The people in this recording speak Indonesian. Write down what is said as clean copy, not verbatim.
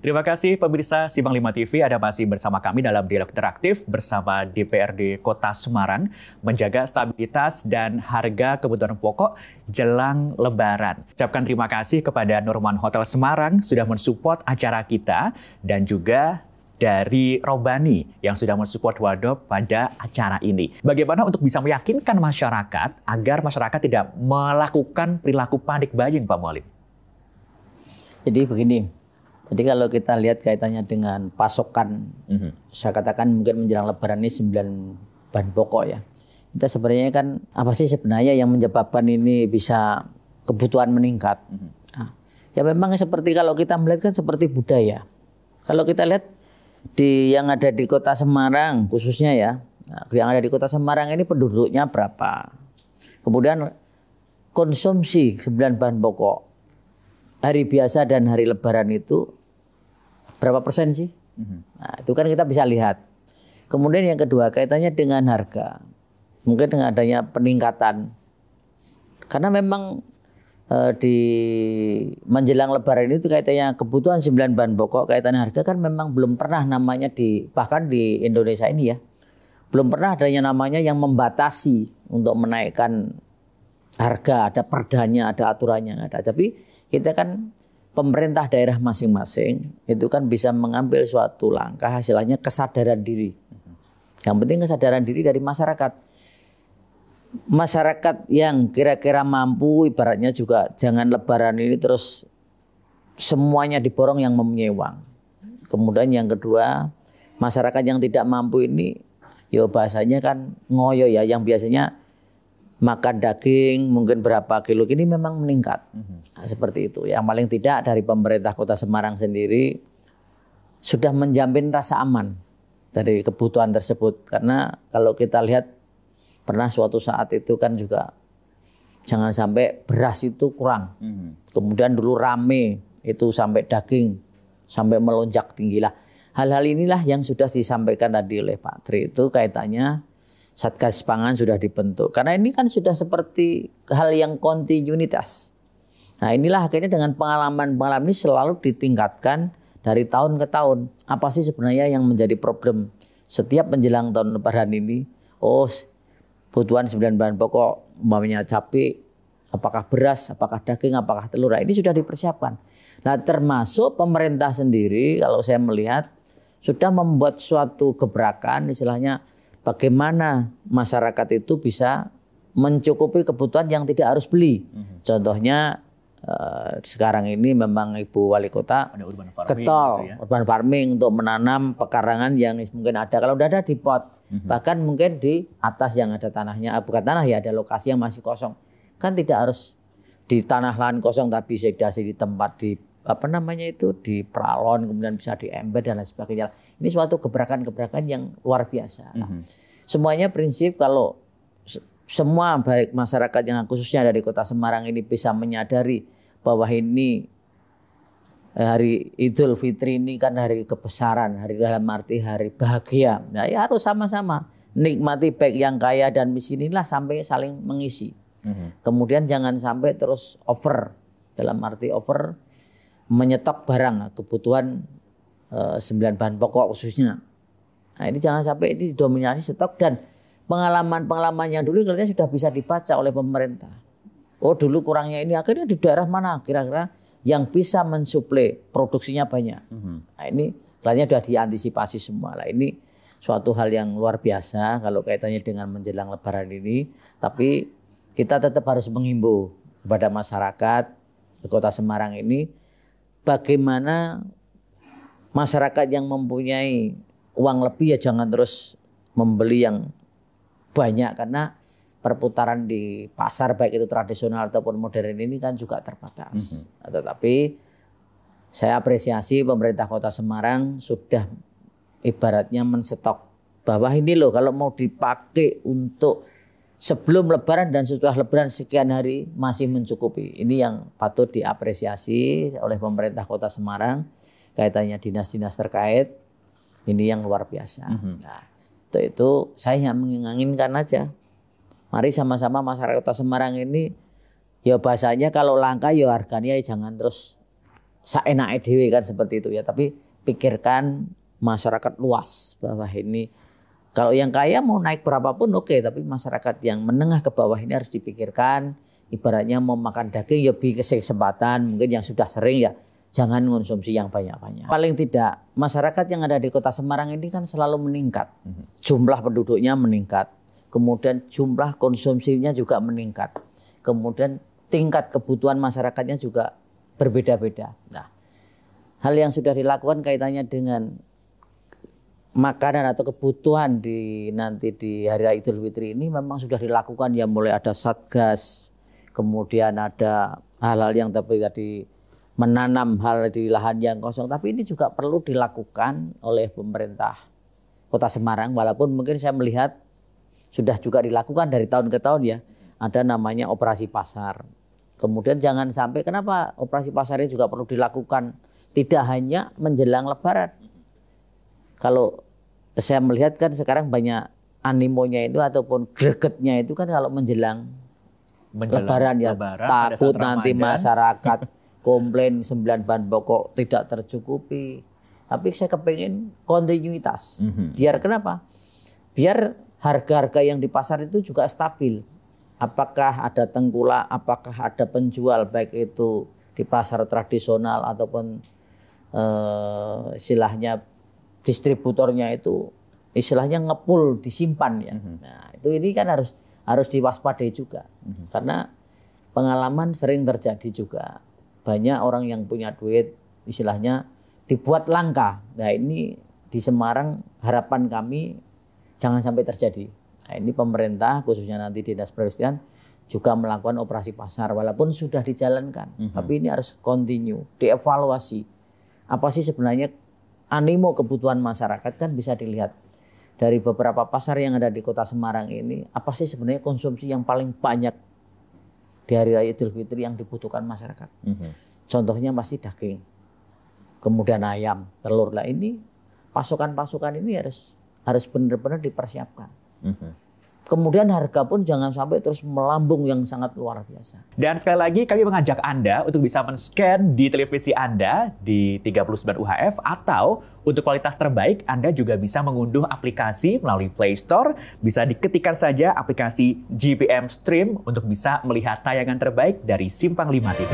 Terima kasih pemirsa Simbang 5 TV, ada masih bersama kami dalam dialog interaktif bersama DPRD Kota Semarang menjaga stabilitas dan harga kebutuhan pokok jelang Lebaran. Ucapkan terima kasih kepada Nurman Hotel Semarang sudah mensupport acara kita dan juga dari Robani yang sudah mensupport Wadop pada acara ini. Bagaimana untuk bisa meyakinkan masyarakat agar masyarakat tidak melakukan perilaku panik buying, Pak Mualim? Jadi begini, jadi kalau kita lihat kaitannya dengan pasokan, saya katakan mungkin menjelang Lebaran ini 9 bahan pokok ya. Kita sebenarnya kan apa sih sebenarnya yang menyebabkan ini bisa kebutuhan meningkat? Nah, ya memang seperti kalau kita melihat kan seperti budaya. Kalau kita lihat di yang ada di Kota Semarang khususnya ya, yang ada di Kota Semarang ini penduduknya berapa? Kemudian konsumsi 9 bahan pokok hari biasa dan hari Lebaran itu berapa persen sih? Nah, itu kan kita bisa lihat. Kemudian yang kedua kaitannya dengan harga. Mungkin dengan adanya peningkatan. Karena memang di menjelang Lebaran itu kaitannya kebutuhan 9 bahan pokok, kaitannya harga kan memang belum pernah namanya bahkan di Indonesia ini ya. Belum pernah adanya namanya yang membatasi untuk menaikkan harga, ada perdanya, ada aturannya, ada. Tapi kita kan pemerintah daerah masing-masing itu kan bisa mengambil suatu langkah hasilnya kesadaran diri. Yang penting kesadaran diri dari masyarakat. Masyarakat yang kira-kira mampu, ibaratnya juga jangan Lebaran ini terus semuanya diborong yang mempunyai uang. Kemudian yang kedua, masyarakat yang tidak mampu ini, ya bahasanya kan ngoyo ya, yang biasanya makan daging mungkin berapa kilo ini memang meningkat. Nah, seperti itu. Yang paling tidak dari pemerintah Kota Semarang sendiri sudah menjamin rasa aman dari kebutuhan tersebut. Karena kalau kita lihat pernah suatu saat itu kan juga jangan sampai beras itu kurang. Kemudian dulu rame itu sampai daging sampai melonjak tinggi lah. Hal-hal inilah yang sudah disampaikan tadi oleh Pak Tri, itu kaitannya Satgas Pangan sudah dibentuk. Karena ini kan sudah seperti hal yang kontinuitas. Nah inilah akhirnya dengan pengalaman-pengalaman ini selalu ditingkatkan dari tahun ke tahun. Apa sih sebenarnya yang menjadi problem setiap menjelang tahun Lebaran ini? Oh, kebutuhan 9 bahan pokok, umpamanya cabai, apakah beras, apakah daging, apakah telur. Nah, ini sudah dipersiapkan. Nah termasuk pemerintah sendiri kalau saya melihat sudah membuat suatu gebrakan istilahnya bagaimana masyarakat itu bisa mencukupi kebutuhan yang tidak harus beli. Contohnya sekarang ini memang Ibu Wali Kota getol gitu ya. Urban farming untuk menanam pekarangan yang mungkin ada. Kalau udah ada di pot, bahkan mungkin di atas yang ada tanahnya, bukan tanah ya, ada lokasi yang masih kosong. Kan tidak harus di tanah lahan kosong tapi segdasi di tempat di di pralon, kemudian bisa di ember dan lain sebagainya. Ini suatu gebrakan-gebrakan yang luar biasa. Semuanya prinsip kalau semua baik masyarakat yang khususnya dari Kota Semarang ini bisa menyadari bahwa ini hari Idul Fitri ini kan hari kebesaran, hari dalam arti hari bahagia. Nah, ya harus sama-sama nikmati baik yang kaya dan miskin inilah sampai saling mengisi. Kemudian jangan sampai terus over, dalam arti over menyetok barang kebutuhan 9 bahan pokok khususnya. Nah ini jangan sampai ini didominasi stok dan pengalaman-pengalaman yang dulu kelihatannya sudah bisa dibaca oleh pemerintah. Oh dulu kurangnya ini, akhirnya di daerah mana kira-kira yang bisa mensuplai produksinya banyak. Nah ini kelihatannya sudah diantisipasi semua. Nah ini suatu hal yang luar biasa kalau kaitannya dengan menjelang Lebaran ini. Tapi kita tetap harus menghimbau kepada masyarakat di Kota Semarang ini bagaimana masyarakat yang mempunyai uang lebih ya jangan terus membeli yang banyak karena perputaran di pasar baik itu tradisional ataupun modern ini kan juga terbatas. Tetapi saya apresiasi pemerintah Kota Semarang sudah ibaratnya mensetok bahwa ini loh kalau mau dipakai untuk sebelum Lebaran dan setelah Lebaran sekian hari masih mencukupi. Ini yang patut diapresiasi oleh pemerintah Kota Semarang kaitannya dinas-dinas terkait. Ini yang luar biasa. Nah, untuk itu saya menginginkan aja. Mari sama-sama masyarakat Kota Semarang ini ya bahasanya kalau langka ya harganya jangan terus saenake dhewe kan seperti itu ya. Tapi pikirkan masyarakat luas bahwa ini kalau yang kaya mau naik berapapun oke, tapi masyarakat yang menengah ke bawah ini harus dipikirkan. Ibaratnya mau makan daging ya beri kesempatan, mungkin yang sudah sering ya jangan konsumsi yang banyak-banyak. Paling tidak masyarakat yang ada di Kota Semarang ini kan selalu meningkat. Jumlah penduduknya meningkat. Kemudian jumlah konsumsinya juga meningkat. Kemudian tingkat kebutuhan masyarakatnya juga berbeda-beda. Nah, hal yang sudah dilakukan kaitannya dengan makanan atau kebutuhan nanti di Hari Raya Idul Fitri ini memang sudah dilakukan ya, mulai ada satgas, kemudian ada hal-hal yang tadi menanam hal di lahan yang kosong, tapi ini juga perlu dilakukan oleh pemerintah Kota Semarang, walaupun mungkin saya melihat sudah juga dilakukan dari tahun ke tahun ya, ada namanya operasi pasar. Kemudian jangan sampai, kenapa operasi pasar ini juga perlu dilakukan tidak hanya menjelang Lebaran. Kalau saya melihat kan sekarang banyak animonya itu ataupun gregetnya itu kan kalau menjelang Lebaran ya, takut nanti masyarakat komplain 9 bahan pokok tidak tercukupi. Tapi saya kepengen kontinuitas. Biar kenapa? Biar harga-harga yang di pasar itu juga stabil. Apakah ada tengkulak, apakah ada penjual baik itu di pasar tradisional ataupun istilahnya distributornya itu istilahnya ngepul disimpan ya. Nah, itu ini kan harus diwaspadai juga. Karena pengalaman sering terjadi juga. Banyak orang yang punya duit istilahnya dibuat langka. Nah, ini di Semarang harapan kami jangan sampai terjadi. Nah, ini pemerintah khususnya nanti Dinas Perindustrian juga melakukan operasi pasar walaupun sudah dijalankan. Tapi ini harus continue, dievaluasi. Apa sih sebenarnya animo kebutuhan masyarakat kan bisa dilihat dari beberapa pasar yang ada di Kota Semarang ini. Apa sih sebenarnya konsumsi yang paling banyak di Hari Raya Idul Fitri yang dibutuhkan masyarakat? Contohnya pasti daging, kemudian ayam, telur. Lah ini pasokan-pasokan ini harus benar-benar dipersiapkan. Kemudian harga pun jangan sampai terus melambung yang sangat luar biasa. Dan sekali lagi kami mengajak Anda untuk bisa men-scan di televisi Anda di 39 UHF, atau untuk kualitas terbaik Anda juga bisa mengunduh aplikasi melalui Play Store. Bisa diketikkan saja aplikasi GPM Stream untuk bisa melihat tayangan terbaik dari Simpang 5 TV.